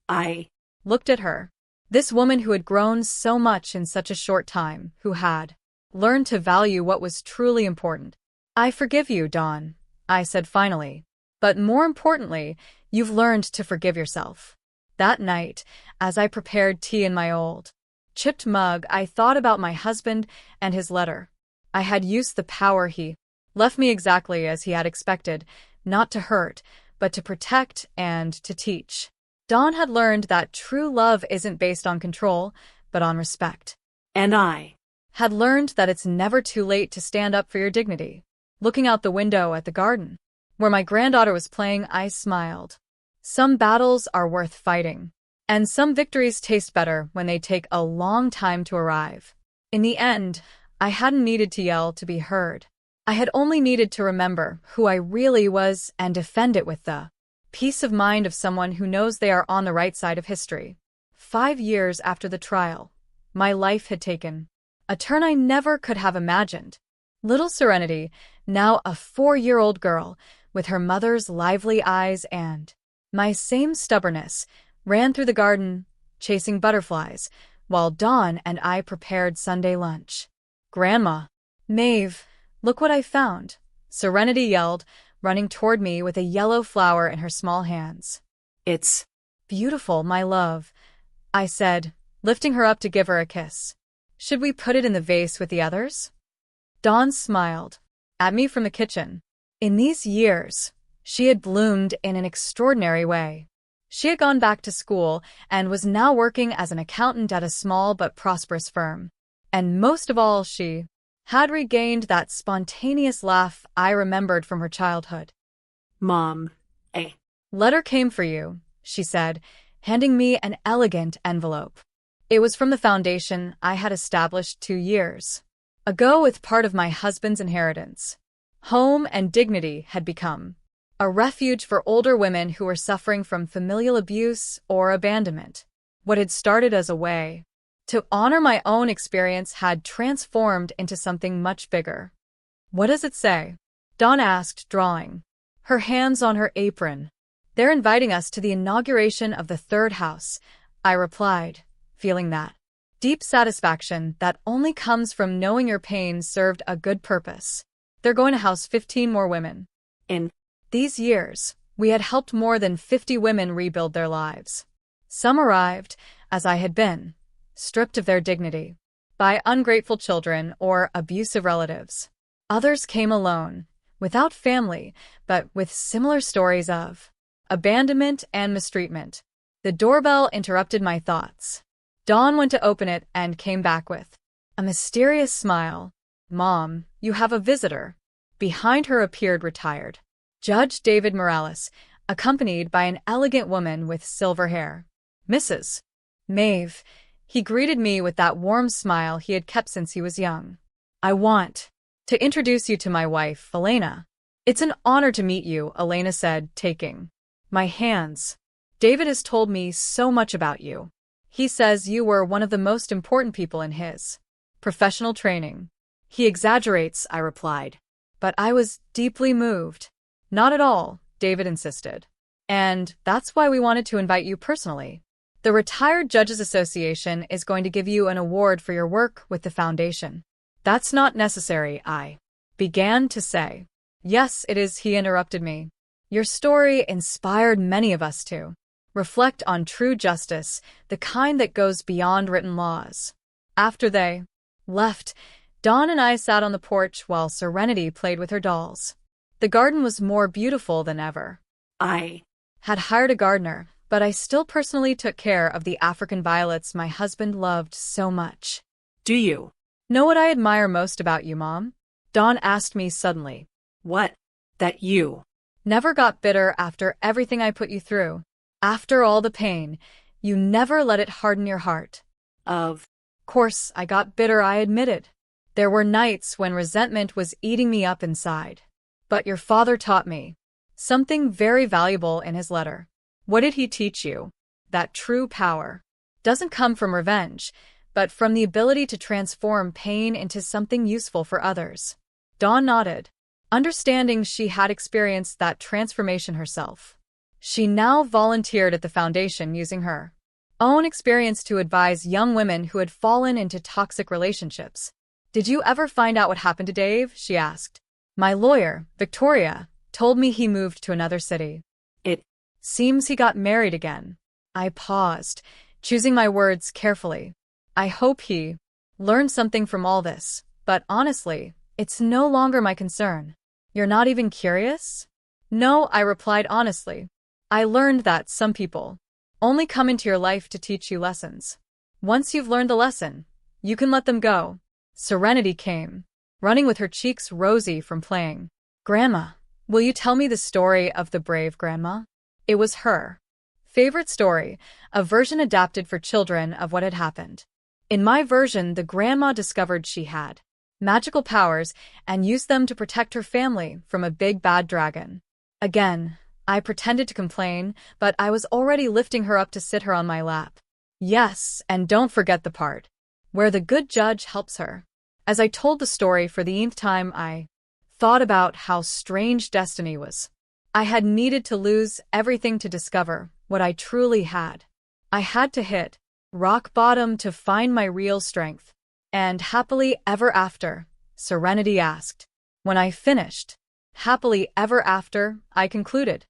I looked at her This woman who had grown so much in such a short time, who had learned to value what was truly important. "I forgive you, Dawn," I said finally. "But more importantly, you've learned to forgive yourself." That night, as I prepared tea in my old, chipped mug, I thought about my husband and his letter. I had used the power he left me exactly as he had expected, not to hurt, but to protect and to teach. Dawn had learned that true love isn't based on control, but on respect. And I Had learned that it's never too late to stand up for your dignity. Looking out the window at the garden, where my granddaughter was playing, I smiled. Some battles are worth fighting, and some victories taste better when they take a long time to arrive. In the end, I hadn't needed to yell to be heard. I had only needed to remember who I really was and defend it with the peace of mind of someone who knows they are on the right side of history. 5 years after the trial, my life had taken a turn I never could have imagined. Little Serenity, now a 4-year-old girl, with her mother's lively eyes and my same stubbornness, ran through the garden, chasing butterflies, while Dawn and I prepared Sunday lunch. "Grandma, Maeve, look what I found," Serenity yelled, running toward me with a yellow flower in her small hands. It's "Beautiful, my love," I said, lifting her up to give her a kiss. "Should we put it in the vase with the others?" Dawn smiled at me from the kitchen. In these years, she had bloomed in an extraordinary way. She had gone back to school and was now working as an accountant at a small but prosperous firm. And most of all, she had regained that spontaneous laugh I remembered from her childhood. Mom, a "Letter came for you," she said, handing me an elegant envelope. It was from the foundation I had established 2 years ago with part of my husband's inheritance. Home and Dignity had become a refuge for older women who were suffering from familial abuse or abandonment. What had started as a way to honor my own experience had transformed into something much bigger. "What does it say?" Dawn asked, drawing her hands on her apron. "They're inviting us to the inauguration of the 3rd house," I replied, feeling that deep satisfaction that only comes from knowing your pain served a good purpose. "They're going to house 15 more women." In these years, we had helped more than 50 women rebuild their lives. Some arrived, as I had been, stripped of their dignity by ungrateful children or abusive relatives. Others came alone, without family, but with similar stories of abandonment and mistreatment. The doorbell interrupted my thoughts. Dawn went to open it and came back with a mysterious smile. "Mom, you have a visitor." Behind her appeared retired Judge David Morales, accompanied by an elegant woman with silver hair. "Mrs. Maeve," he greeted me with that warm smile he had kept since he was young. "I want to introduce you to my wife, Elena." "It's an honor to meet you," Elena said, taking my hands. "David has told me so much about you. He says you were one of the most important people in his professional training." "He exaggerates," I replied. But I was deeply moved. "Not at all," David insisted. "And that's why we wanted to invite you personally. The Retired Judges Association is going to give you an award for your work with the foundation." "That's not necessary," I began to say. "Yes, it is," he interrupted me. "Your story inspired many of us to reflect on true justice, the kind that goes beyond written laws." After they left, Dawn and I sat on the porch while Serenity played with her dolls. The garden was more beautiful than ever. I had hired a gardener, but I still personally took care of the African violets my husband loved so much. Do you "Know what I admire most about you, Mom?" Dawn asked me suddenly. what? That you "Never got bitter after everything I put you through. After all the pain, you never let it harden your heart." Of course, I got bitter, I admitted. There were nights when resentment was eating me up inside. But your father taught me something very valuable in his letter. What did he teach you? That true power doesn't come from revenge, but from the ability to transform pain into something useful for others. Dawn nodded, understanding she had experienced that transformation herself. She now volunteered at the foundation using her own experience to advise young women who had fallen into toxic relationships. Did you ever find out what happened to Dave? She asked. My lawyer, Victoria, told me he moved to another city. It Seems he got married again. I paused, choosing my words carefully. I hope he learned something from all this, but honestly, it's no longer my concern. You're not even curious? No, I replied honestly. I learned that some people only come into your life to teach you lessons. Once you've learned the lesson, you can let them go. Serenity came, running with her cheeks rosy from playing. Grandma, will you tell me the story of the brave grandma? It was her favorite story, a version adapted for children of what had happened. In my version, the grandma discovered she had magical powers and used them to protect her family from a big bad dragon. Again, I pretended to complain, but I was already lifting her up to sit her on my lap. Yes, and don't forget the part where the good judge helps her. As I told the story for the nth time, I thought about how strange destiny was. I had needed to lose everything to discover what I truly had. I had to hit rock bottom to find my real strength. And happily ever after, Serenity asked. When I finished, happily ever after, I concluded.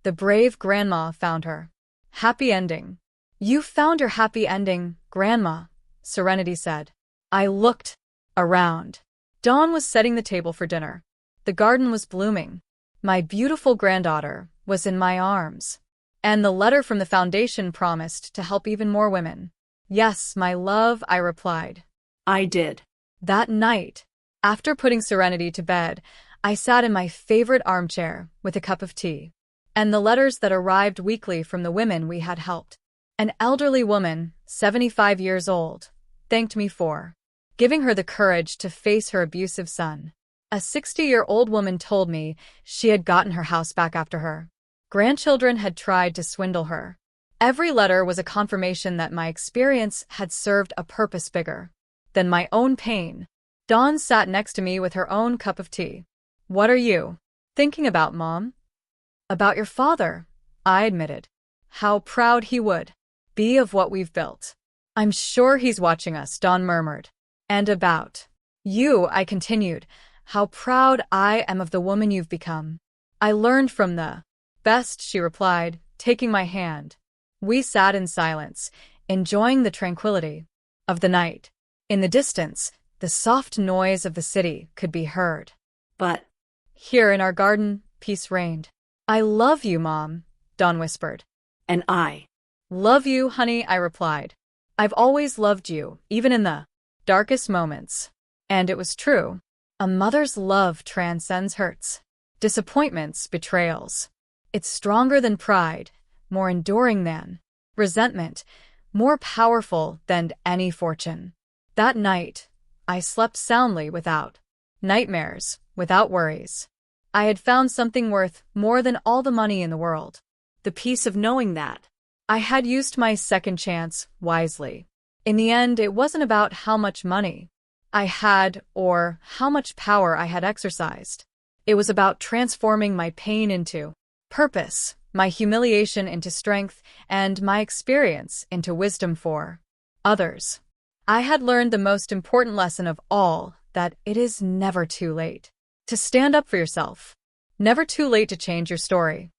The brave grandma found her happy ending. You found your happy ending, Grandma, Serenity said. I looked around. Dawn was setting the table for dinner. The garden was blooming. My beautiful granddaughter was in my arms. And the letter from the foundation promised to help even more women. Yes, my love, I replied. I did. That night, after putting Serenity to bed, I sat in my favorite armchair with a cup of tea and the letters that arrived weekly from the women we had helped. An elderly woman, 75 years old, thanked me for giving her the courage to face her abusive son. A 60-year-old woman told me she had gotten her house back after her grandchildren had tried to swindle her. Every letter was a confirmation that my experience had served a purpose bigger than my own pain. Dawn sat next to me with her own cup of tea. What are you thinking about, Mom? About your father, I admitted. How proud he would be of what we've built. I'm sure he's watching us, Dawn murmured. And about you, I continued. How proud I am of the woman you've become. I learned from the best, she replied, taking my hand. We sat in silence, enjoying the tranquility of the night. In the distance, the soft noise of the city could be heard. But here in our garden, peace reigned. I love you, Mom, Dawn whispered. and I Love you, honey, I replied. I've always loved you, even in the darkest moments. And it was true. A mother's love transcends hurts, disappointments, betrayals. It's stronger than pride, more enduring than resentment, more powerful than any fortune. That night, I slept soundly without nightmares, without worries. I had found something worth more than all the money in the world. The peace of knowing that I had used my second chance wisely. In the end, it wasn't about how much money I had or how much power I had exercised. It was about transforming my pain into purpose, my humiliation into strength, and my experience into wisdom for others. I had learned the most important lesson of all, that it is never too late to stand up for yourself. Never too late to change your story.